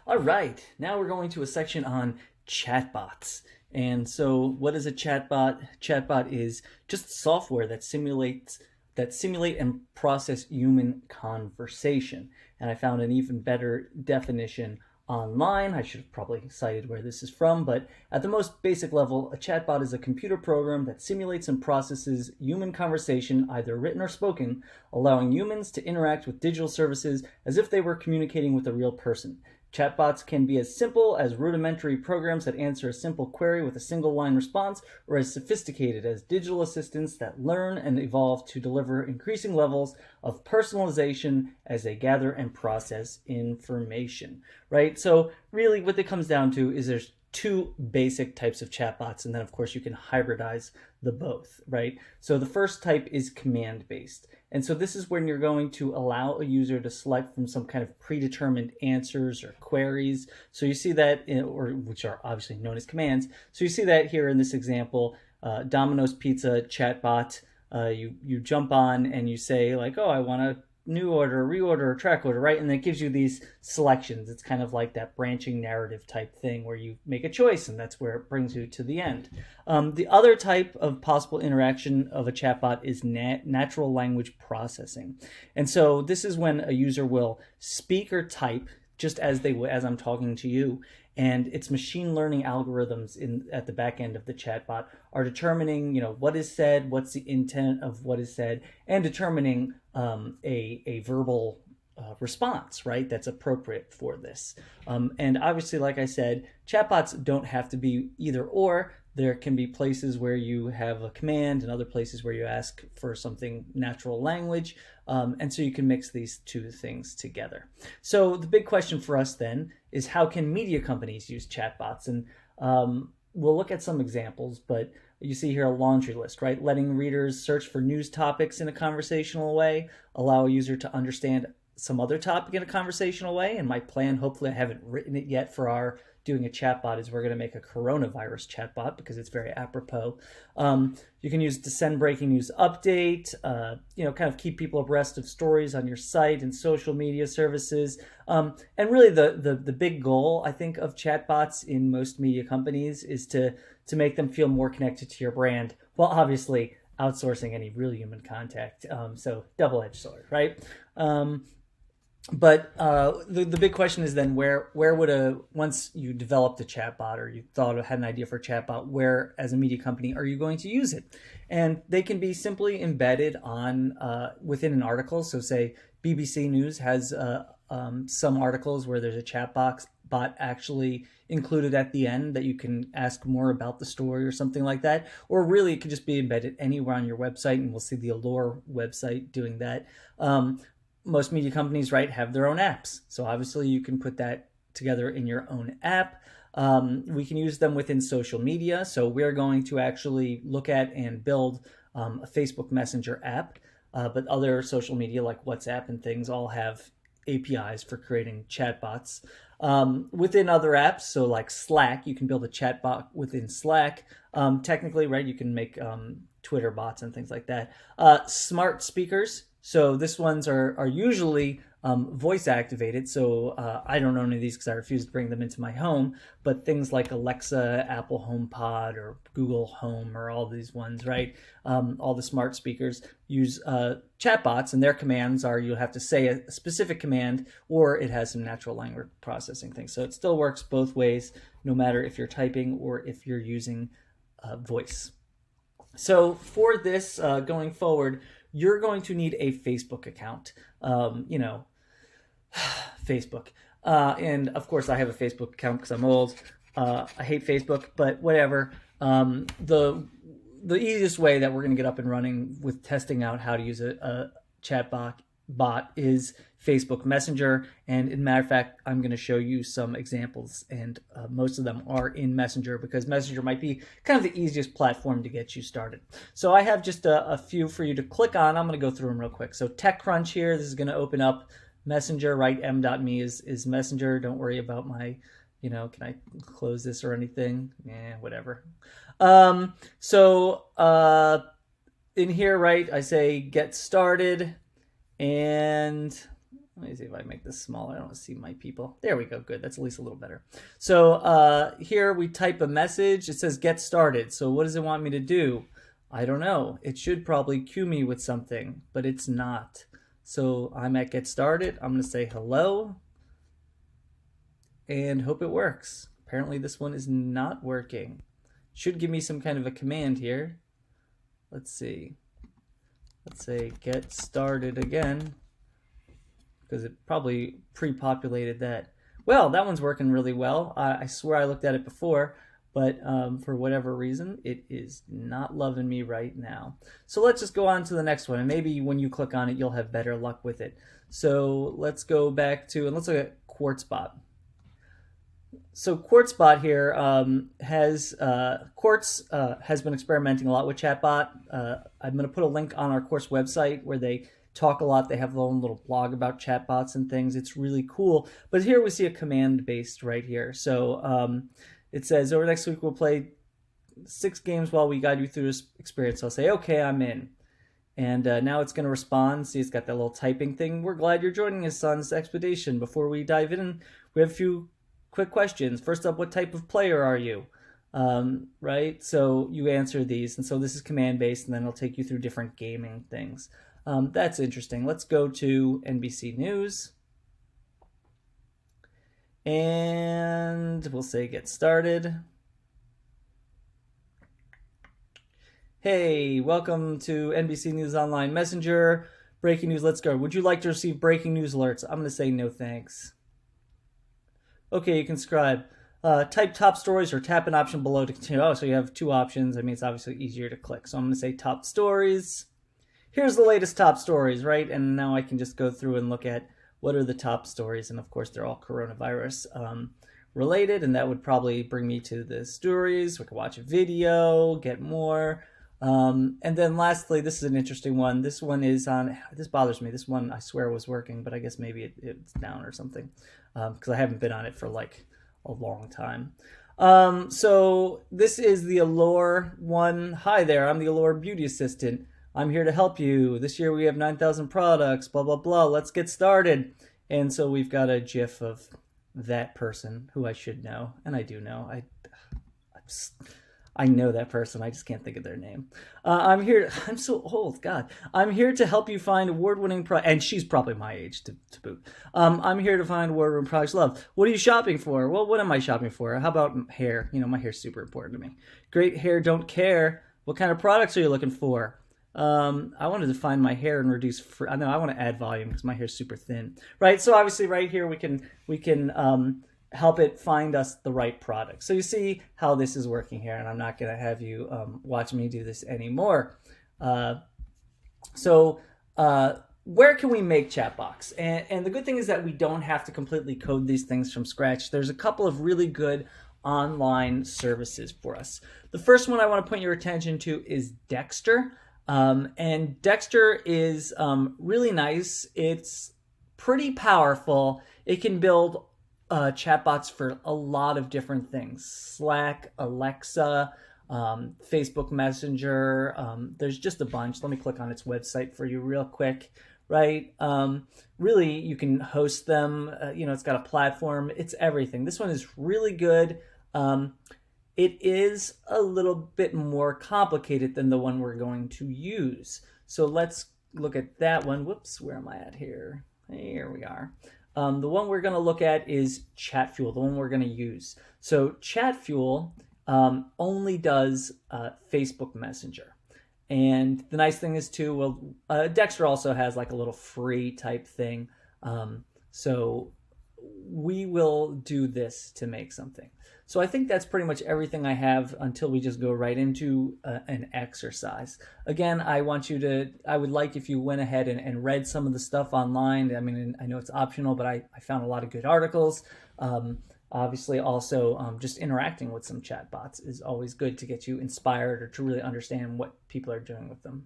All right, now we're going to a section on chatbots. And so, what is a chatbot? Chatbot is just software that simulate and process human conversation. And I found an even better definition online. I should have probably cited where this is from, but at the most basic level, a chatbot is a computer program that simulates and processes human conversation, either written or spoken, allowing humans to interact with digital services as if they were communicating with a real person. Chatbots can be as simple as rudimentary programs that answer a simple query with a single line response, or as sophisticated as digital assistants that learn and evolve to deliver increasing levels of personalization as they gather and process information. Right? So, really, what it comes down to is there's two basic types of chatbots, and then, of course, you can hybridize the both, right? So, the first type is command based. And so this is when you're going to allow a user to select from some kind of predetermined answers or queries. So you see that, or which are obviously known as commands. So you see that here in this example, Domino's Pizza chatbot. You jump on and you say like, oh, I want a new order, reorder, track order, right? And it gives you these selections. It's kind of like that branching narrative type thing where you make a choice and that's where it brings you to the end. The other type of possible interaction of a chatbot is natural language processing. And so this is when a user will speak or type just as I'm talking to you, and its machine learning algorithms at the back end of the chatbot are determining, what is said, what's the intent of what is said, and determining a verbal response, right, that's appropriate for this. And obviously, like I said, chatbots don't have to be either or. There can be places where you have a command and other places where you ask for something natural language. And so you can mix these two things together. So the big question for us then is, how can media companies use chatbots? And we'll look at some examples, but you see here a laundry list, right? Letting readers search for news topics in a conversational way, allow a user to understand some other topic in a conversational way. And my plan, hopefully I haven't written it yet for our doing a chatbot, is we're going to make a coronavirus chatbot because it's very apropos. You can use to send breaking news update, kind of keep people abreast of stories on your site and social media services. And really the big goal, I think, of chatbots in most media companies is to make them feel more connected to your brand, while obviously outsourcing any real human contact. So double-edged sword, right? But the big question is then, where would once you developed a chatbot or you had an idea for a chatbot, where as a media company are you going to use it? And they can be simply embedded on within an article. So say BBC News has some articles where there's a chatbot actually included at the end that you can ask more about the story or something like that. Or really it could just be embedded anywhere on your website, and we'll see the Allure website doing that. Most media companies, right, have their own apps. So obviously you can put that together in your own app. We can use them within social media. So we're going to actually look at and build a Facebook Messenger app. But other social media like WhatsApp and things all have APIs for creating chatbots. Within other apps, so like Slack, you can build a chatbot within Slack. Technically, right, you can make Twitter bots and things like that. Smart speakers. So this ones are usually voice activated. So I don't know any of these because I refuse to bring them into my home. But things like Alexa, Apple HomePod, or Google Home, or all these ones, right? All the smart speakers use chatbots, and their commands are, you'll have to say a specific command, or it has some natural language processing things. So it still works both ways, no matter if you're typing or if you're using voice. So for this, going forward, you're going to need a Facebook account. Facebook. And of course, I have a Facebook account because I'm old. I hate Facebook, but whatever. The easiest way that we're going to get up and running with testing out how to use a chatbot is Facebook Messenger. And in matter of fact, I'm going to show you some examples, and most of them are in Messenger because Messenger might be kind of the easiest platform to get you started. So I have just a few for you to click on. I'm going to go through them real quick. So TechCrunch here, this is going to open up Messenger, right? M.me is Messenger. Don't worry about my, can I close this or anything? Whatever. In here, right, I say get started, and Let me see if I make this smaller. I don't want to see my people. There we go. Good. That's at least a little better. So here we type a message. It says get started. So what does it want me to do? I don't know. It should probably cue me with something, but it's not. So I'm at get started. I'm going to say hello and hope it works. Apparently this one is not working. Should give me some kind of a command here. Let's see. Let's say get started again, because it probably pre-populated that. Well, that one's working really well. I swear I looked at it before, but for whatever reason, it is not loving me right now. So let's just go on to the next one, and maybe when you click on it, you'll have better luck with it. So let's go back to, and let's look at QuartzBot. So QuartzBot here Quartz has been experimenting a lot with chatbot. I'm going to put a link on our Quartz website where they talk a lot. They have their own little blog about chatbots and things. It's really cool. But here we see a command based right here. So it says over next week we'll play 6 games while we guide you through this experience. So I'll say, okay, I'm in. And now it's going to respond. See, it's got that little typing thing. We're glad you're joining us on this expedition. Before we dive in, we have a few quick questions. First up, what type of player are you? Right? So you answer these. And so this is command based, and then it'll take you through different gaming things. That's interesting. Let's go to NBC News. And we'll say get started. Hey, welcome to NBC News Online Messenger. Breaking news, let's go. Would you like to receive breaking news alerts? I'm going to say no thanks. Okay, you can subscribe. Type top stories or tap an option below to continue. Oh, so you have 2 options. I mean, it's obviously easier to click. So I'm going to say top stories. Here's the latest top stories, right? And now I can just go through and look at what are the top stories. And of course, they're all coronavirus related. And that would probably bring me to the stories. We could watch a video, get more. And then lastly, this is an interesting one. This one is on, this bothers me. This one I swear was working, but I guess maybe it's down or something. Because I haven't been on it for like a long time. So this is the Allure one. Hi there, I'm the Allure Beauty Assistant. I'm here to help you. This year we have 9,000 products, blah, blah, blah. Let's get started. And so we've got a GIF of that person who I should know. And I do know. I know that person. I just can't think of their name. I'm here. I'm so old. God. I'm here to help you find award-winning products. And she's probably my age to boot. I'm here to find award-winning products you love. What are you shopping for? Well, what am I shopping for? How about hair? You know, my hair's super important to me. Great hair, don't care. What kind of products are you looking for? I wanted to find my hair and reduce. I know I want to add volume because my hair's super thin, right? So obviously, right here we can help it find us the right product. So you see how this is working here, and I'm not going to have you watch me do this anymore. So where can we make chatbots? And the good thing is that we don't have to completely code these things from scratch. There's a couple of really good online services for us. The first one I want to point your attention to is Dexter. And Dexter is really nice. It's pretty powerful. It can build chatbots for a lot of different things. Slack, Alexa, Facebook Messenger. There's just a bunch. Let me click on its website for you real quick, right? Really, you can host them. It's got a platform. It's everything. This one is really good. It is a little bit more complicated than the one we're going to use. So let's look at that one. Whoops, where am I at here? Here we are. The one we're going to look at is Chatfuel, the one we're going to use. So Chatfuel only does Facebook Messenger. And the nice thing is too, well, Dexter also has like a little free type thing. So we will do this to make something. So I think that's pretty much everything I have until we just go right into an exercise. Again, I would like if you went ahead and read some of the stuff online. I mean, I know it's optional, but I found a lot of good articles. Obviously, also just interacting with some chatbots is always good to get you inspired or to really understand what people are doing with them.